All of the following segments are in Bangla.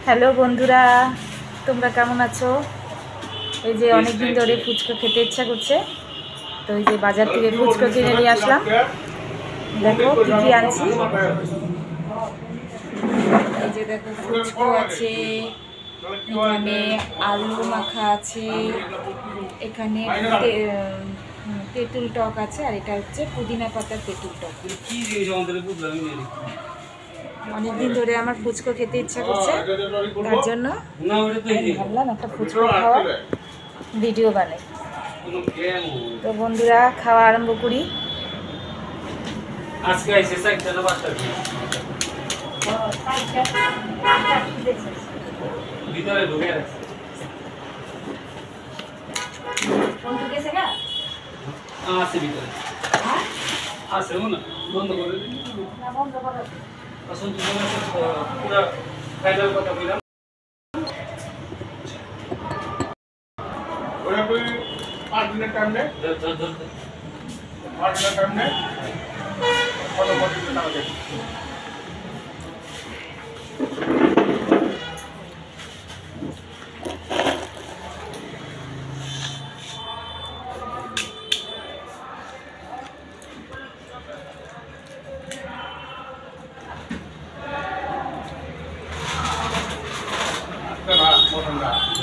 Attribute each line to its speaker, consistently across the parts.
Speaker 1: হ্যালো বন্ধুরা, তোমরা কেমন আছো? এই যে অনেকদিন ধরে ফুচকা খেতে ইচ্ছা করছে, তো এই যে বাজার থেকে ফুচকা কিনে নিয়ে আসলাম। দেখো কি কি আনছি। এই যে দেখো ফুচকা আছে, এখানে আলু মাখা আছে, এখানে তেঁতুল টক আছে, আর এটা হচ্ছে পুদিনা পাতার তেঁতুল টক। অনেকদিন ধরে আমার ফুচকা খেতে ইচ্ছা করছে, তার জন্য ভাবলাম একটা ফুচকা খাওয়ার ভিডিও বানাই। তো বন্ধুরা, খাওয়া আরম্ভ করি।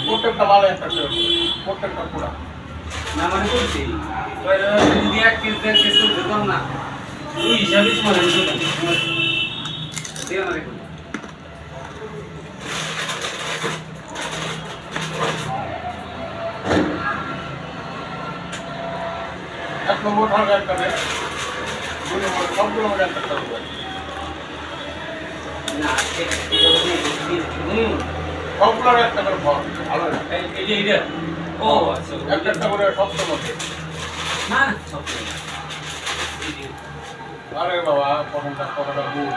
Speaker 2: প্রত্যেকটা ভালো একটা প্রত্যেকটা পুরা না মানে করছি যদি এক কেস দেড় কেস দিতাম না ওই হিসাবে তোমার এক নম্বর ঢাকা একটা দেয় সবগুলো একটা করবে না সবগুলোর একটা করে ফল ভালো এই যে এটা ও আচ্ছা একটা করে সবসময় মধ্যে না সবসময় আরে বাবা কোনটা কোনটা গুণ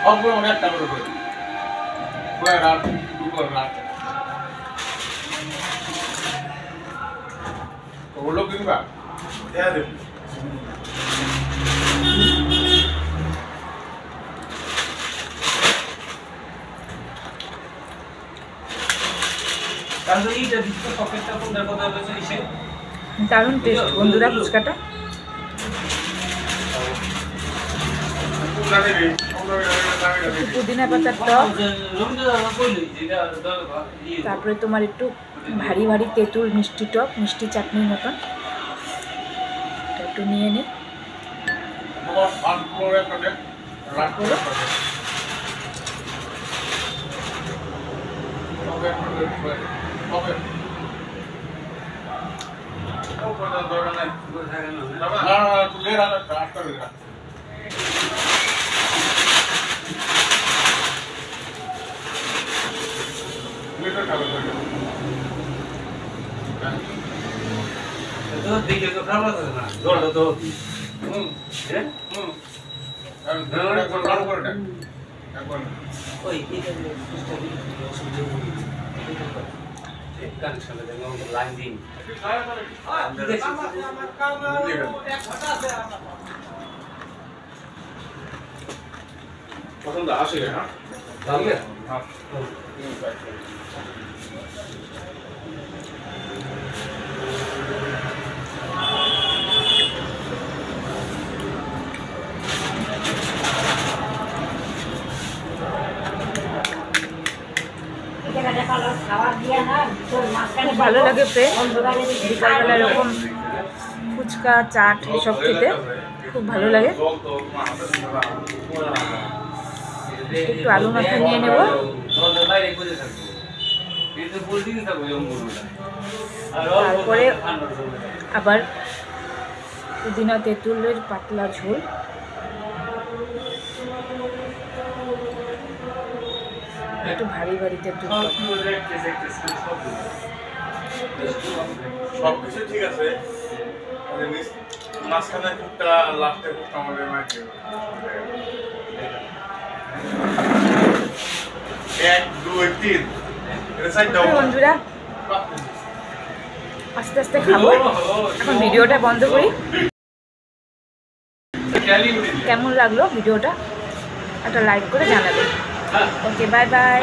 Speaker 2: সবগুলো একটা করে দেবে পুরো রাত দুপুর রাত ওগুলো কিনবা দেয়া দেবে
Speaker 1: দারুণ টেস্ট বন্ধুরা ফুচকাটা। পুদিনা পাতার টক, তারপরে তোমার একটু ভারী ভারী তেঁতুল মিষ্টি টক, মিষ্টি চাটনির মতন। একটু নিয়ে নিই।
Speaker 2: পছন্দ আসে হ্যাঁ
Speaker 1: খুব ভালো লাগে বিকালবেলা এরকম ফুচকা চাট এসব খেতে খুব ভালো লাগে। একটু আলু মাখা নিয়ে নেব। তারপরে আবার পুদিনা তেঁতুলের পাতলা ঝোল, একটু ভারী ভারী তেঁতুল।
Speaker 2: সবকিছু ঠিক আছে, মাঝখানে কুকটা লাস্টে কুকটা আমাদের মাইকে 1 2 3 এটা সাইড দাও
Speaker 1: বন্ধুরা। আস্তে আস্তে খাবো, এখন ভিডিওটা বন্ধ করি। কেমন লাগলো ভিডিওটা? একটা লাইক করে জানাবেন। ওকে, বাই বাই।